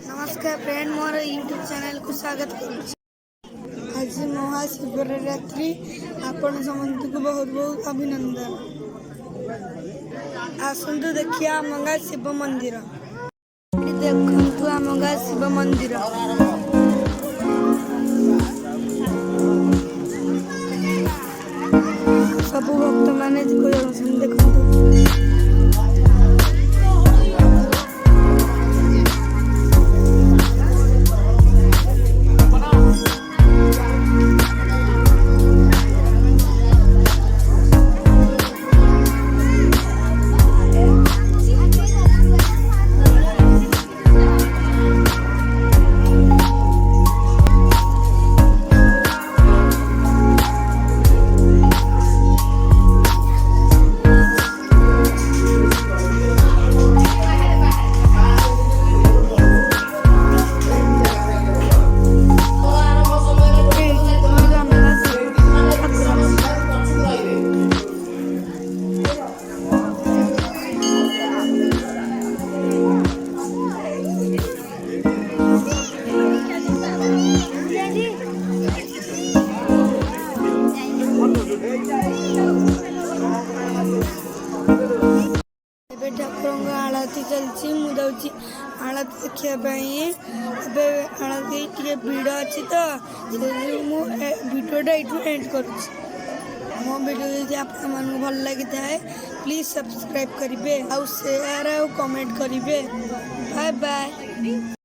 नमस्कार फ्रेंड मोर YouTube channel को स्वागत करुच्ची। आज महाशिवरात्रि आपण समस्त को बहुत बहुत अभिनंदन। आसतु देखिए आम गाँ शिव मंदिर। देखु आम गाँ शिव मंदिर। सब भक्त मैंने देखु ठाकुर आलती चलती मुझे आलती देखापी आलती टे भिड़ अच्छी तो भिडियोटा ये एंड कर मो भिडियो जब आप भल लगी था प्लीज सब्सक्राइब करेंगे आउ शेयर आउ कमेंट करेंगे। Bye bye.